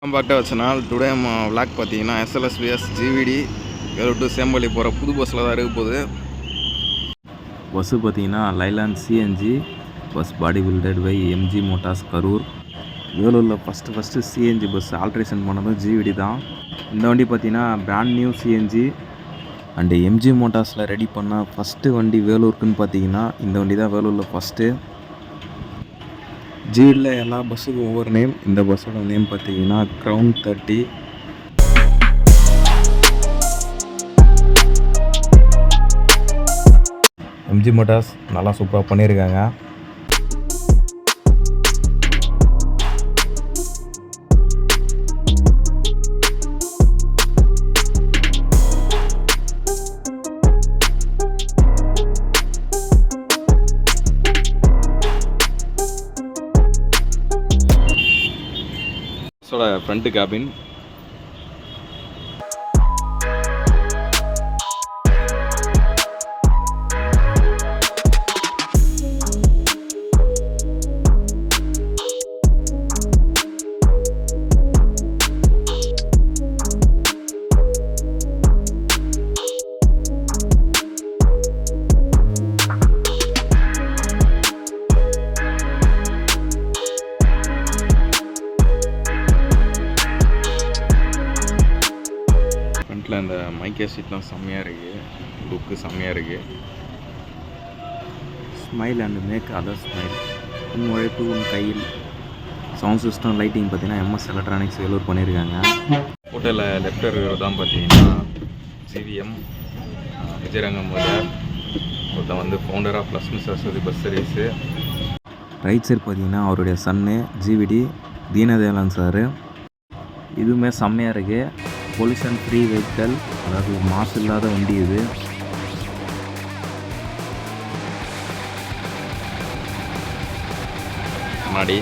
Back to our channel. Today vlog பார்த்தீங்கன்னா SLSBS GVD Vellore to Sempalli போகிற புது பஸ்ஸில் தான் இருக்க போகுது. பஸ்ஸு பார்த்தீங்கன்னா Leyland CNG bus body built by MG Motors Karur. வேலூரில் ஃபஸ்ட்டு சிஎன்ஜி பஸ் ஆல்ட்ரேஷன் பண்ணதும் GVD தான். இந்த வண்டி பார்த்தீங்கன்னா brand new CNG and MG மோட்டார்ஸில் ரெடி பண்ண ஃபஸ்ட்டு வண்டி வேலூருக்குன்னு பார்த்தீங்கன்னா இந்த வண்டி தான் வேலூரில் ஃபஸ்ட்டு. ஜிவிடியில் எல்லா பஸ்ஸுக்கும் ஒவ்வொரு நேம். இந்த பஸ்ஸோட நேம் பார்த்தீங்கன்னா க்ரௌன் 30. எம்ஜி மோட்டார்ஸ் நல்லா சூப்பராக பண்ணியிருக்காங்க. பஸ்ஸோட ஃப்ரண்ட் கேபின் இந்த மைக்கே சீட்லாம் செம்மையாக இருக்குது, லுக்கு செம்மையாக இருக்குது. Smile and make other smile, உன் உழைப்பு உன் கையில். சவுண்ட் சிஸ்டம் லைட்டிங் பார்த்தீங்கன்னா MS எலக்ட்ரானிக்ஸ் வேலூர் பண்ணியிருக்காங்க. ஹோட்டலில் லெஃப்ட் இருக்கிறது தான் பார்த்தீங்கன்னா CVM விஜயரங்கம் முதலியார். ஒருத்தன் வந்து founder of Lakshmi Saraswathi bus service. Right side பார்த்தீங்கன்னா அவருடைய சன்னு GVD தீனதயாளன் சார். இதுவுமே செம்மையாக இருக்குது. பொல்யூஷன் ஃப்ரீ வெஹிக்கல், அதாவது மாசு இல்லாத வண்டி இது. மாடி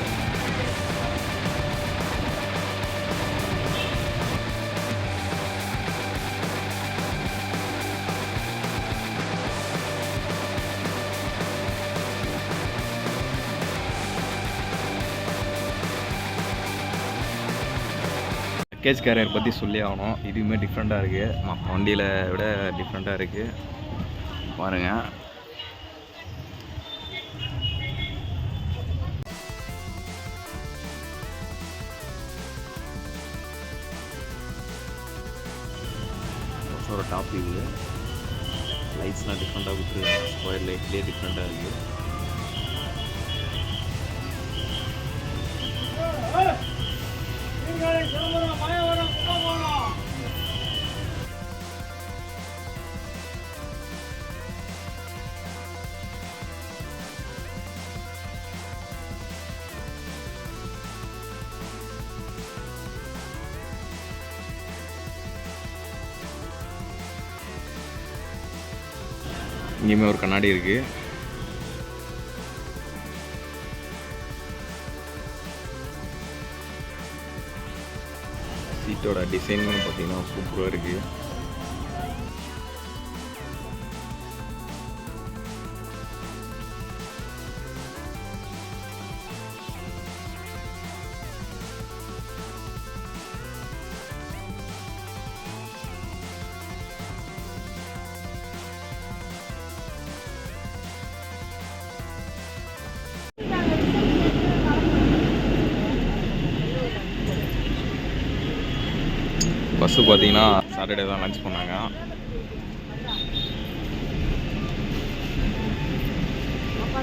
லக்கேஜ் கேரியர் பற்றி சொல்லி ஆகணும். இதுவுமே டிஃப்ரெண்ட்டாக இருக்குது, மற்ற வண்டியில் விட டிஃப்ரெண்ட்டாக இருக்குது. பாருங்கள், ஒரு டாப் வியூ. லைட்ஸ்லாம் டிஃப்ரெண்ட்டாக கொடுத்துருக்காங்க, ஸ்கொயர் லைட்லேயே டிஃப்ரெண்ட்டாக இருக்குது. இங்கேயுமே ஒரு கண்ணாடி இருக்குது. சீட்டோட டிசைனுமே பார்த்தீங்கன்னா சூப்பராக இருக்குது. பஸ்ஸு பார்த்தீங்கன்னா சாட்டர்டே தான் லன்ச் பண்ணாங்க.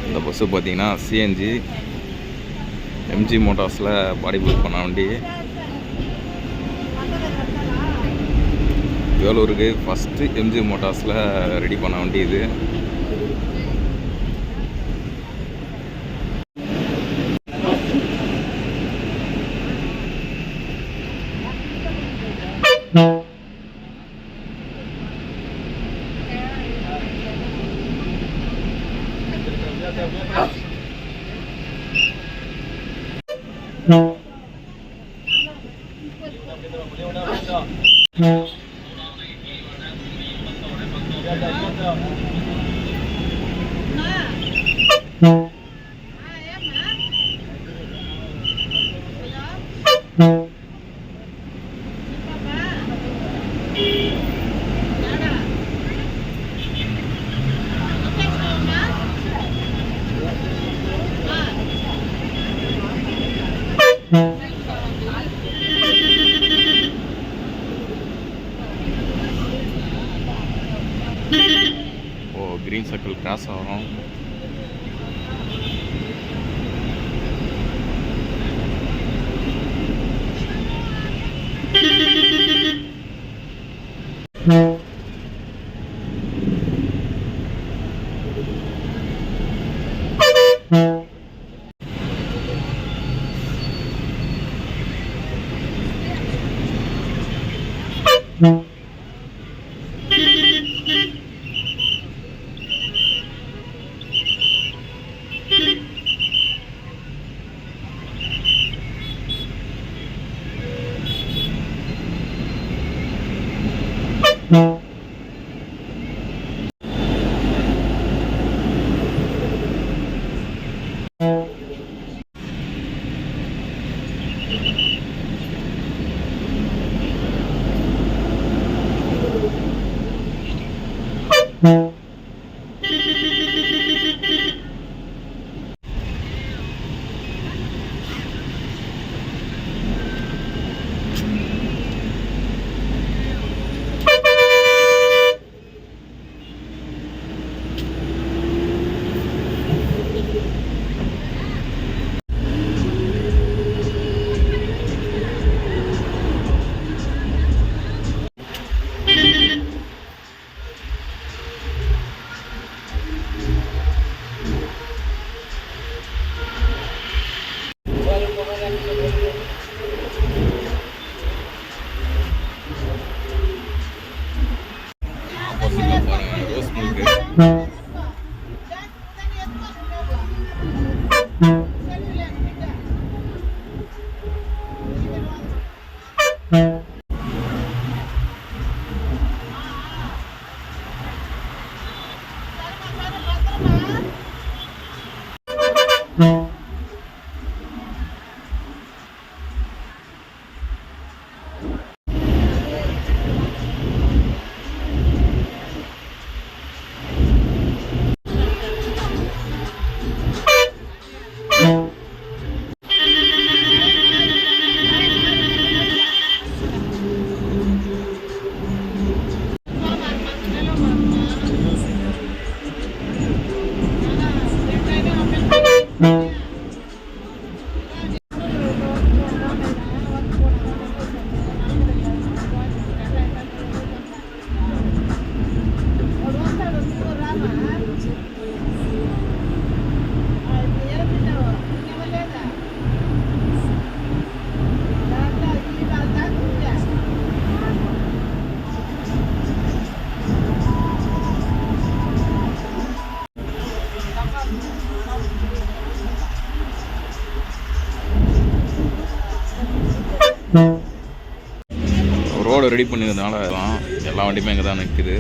இந்த பஸ்ஸு பார்த்தீங்கன்னா சிஎன்ஜி எம்ஜி மோட்டார்ஸில் பாடி பில்ட் பண்ண வண்டி. வேலூருக்கு ஃபஸ்ட்டு எம்ஜி மோட்டார்ஸில் ரெடி பண்ண வண்டி இது. ஓ க்ரீன் சர்க்கிள் கிராஸ் ஆகும். ஆப்போசிட்டில் பாருங்கள் ரோஸ் மில்க்கு. ரோடு ரெடி பண்ணியிருந்தனால தான் எல்லா வண்டியுமே இங்கே தான் நிற்குது.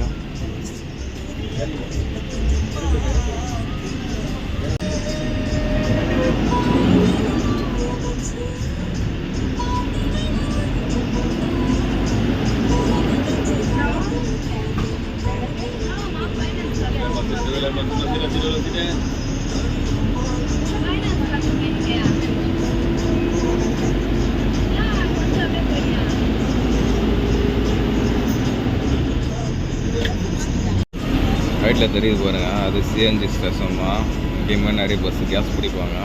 ரைட்டில் தெரியுது பாருங்க, அது சிஎன்ஜி ஸ்டேஷன் தான். இங்கேயுமே நிறைய பஸ் கேஸ் பிடிப்பாங்க.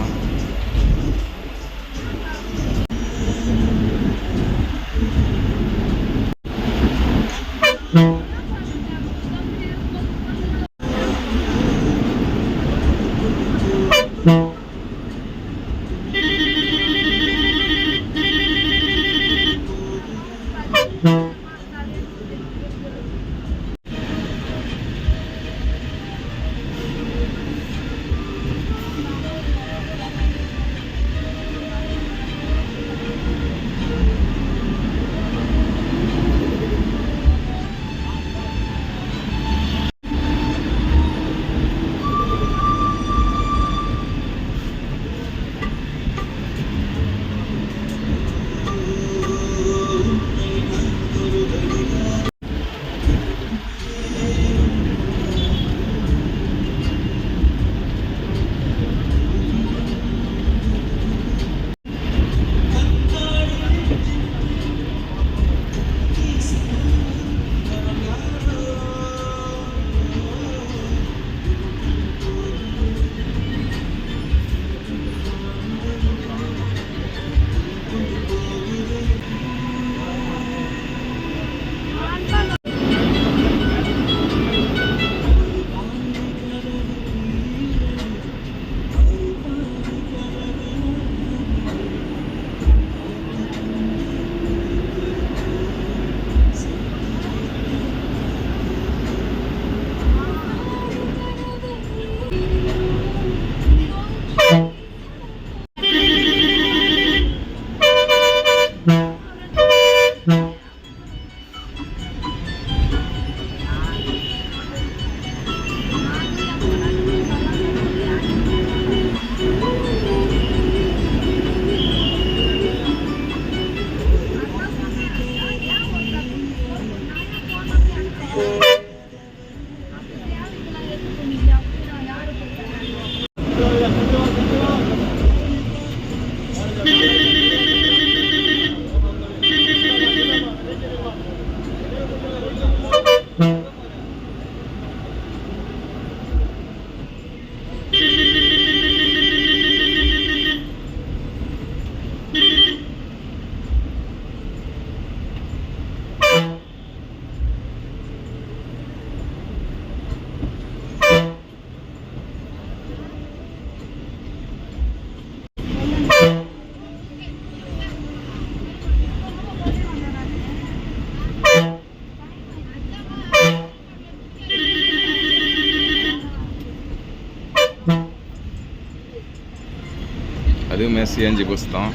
இதுவுமே சிஎன்ஜி பஸ் தான்.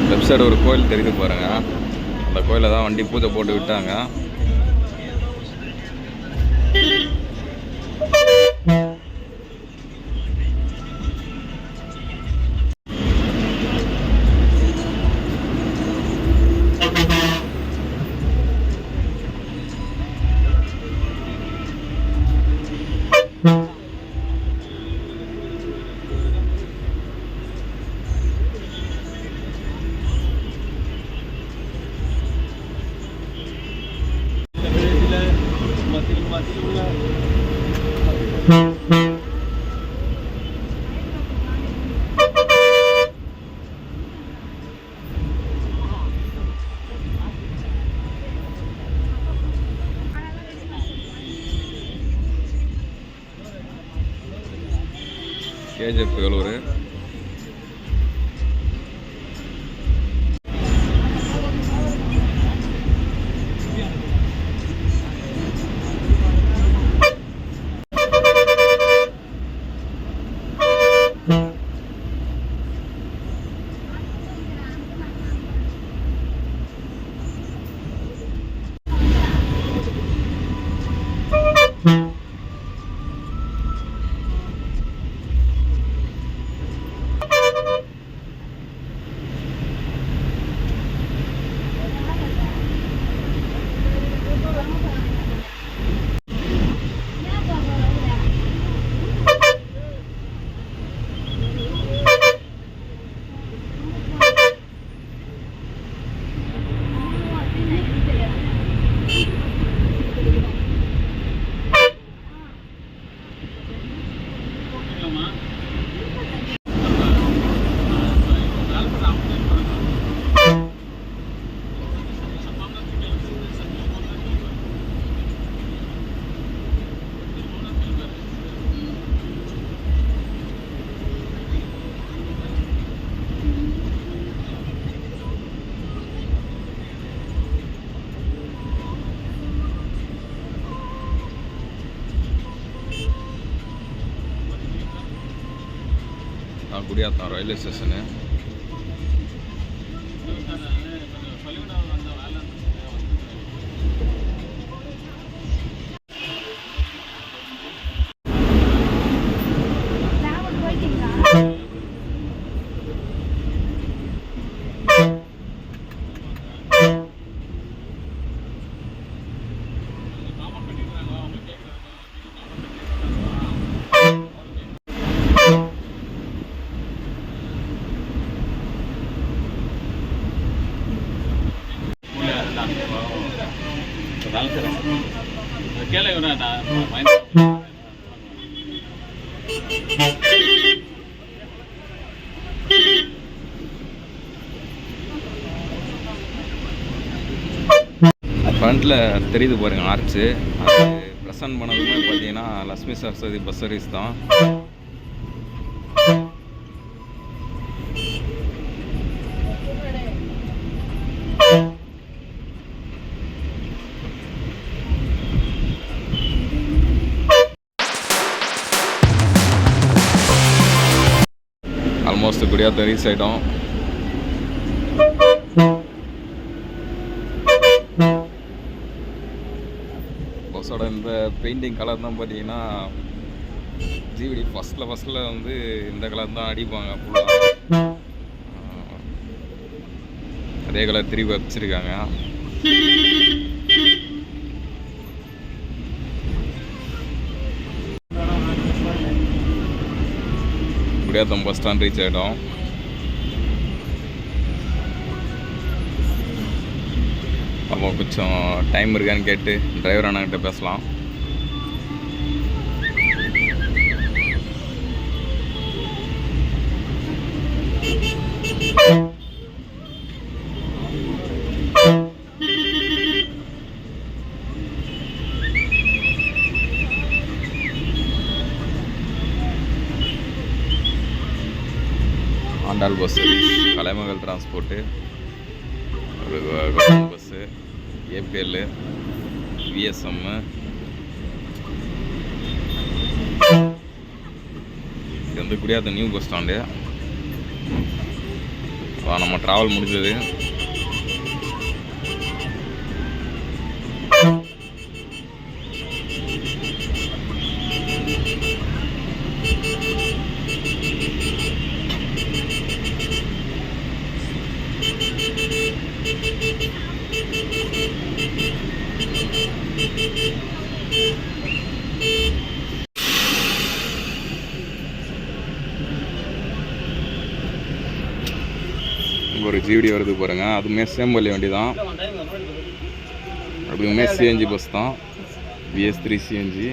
லெஃப்ட் சைடு ஒரு கோயில் தெரியுது பாருங்க. அந்த கோயிலை தான் வண்டி பூஜை போட்டு விட்டாங்க. கேஜிஎஃப் வேலூர். Gudiyatham railway station. ஃப்ரண்ட்டில் தெரியுது பாருங்கள் ஆர்ச்சு. அது ப்ரெசன்ட் பண்ணதுமே பார்த்தீங்கன்னா லக்ஷ்மி சரஸ்வதி பஸ் சர்வீஸ் தான். ஆல்மோஸ்ட் குடியாத்தம் ரீச் ஆகிட்டோம். பஸ்ஸோட இந்த பெயிண்டிங் கலர் தான் பார்த்தீங்கன்னா ஜிவிடி ஃபஸ்ட்டில் வந்து இந்த கலர் தான் அடிப்பாங்க ஃபுல்லாக. அதே கலர் திருப்பி வச்சுருக்காங்க. குடியாத்தம் பஸ் ஸ்டாண்ட் ரீச் ஆகிட்டோம். பார்ப்போம், கொஞ்சம் டைம் இருக்கான்னு கேட்டு டிரைவர் அண்ணாக்கிட்ட பேசலாம். ஆண்டாள் பஸ் சர்வீஸ், கலைமகள் டிரான்ஸ்போர்ட்டு, பஸ்ஸு, ஏபிஎல், விஎஸ்எம், இது வந்து குடியாத்த நியூ பஸ் ஸ்டாண்டு. நம்ம ட்ராவல் முடிஞ்சது. ஒரு ஜிடி வருது பாருங்க, அதுவுமே சேம்பள்ளி வண்டி தான், அதுவுமே சிஎன்ஜி பஸ் தான், VS3 சிஎன்ஜி.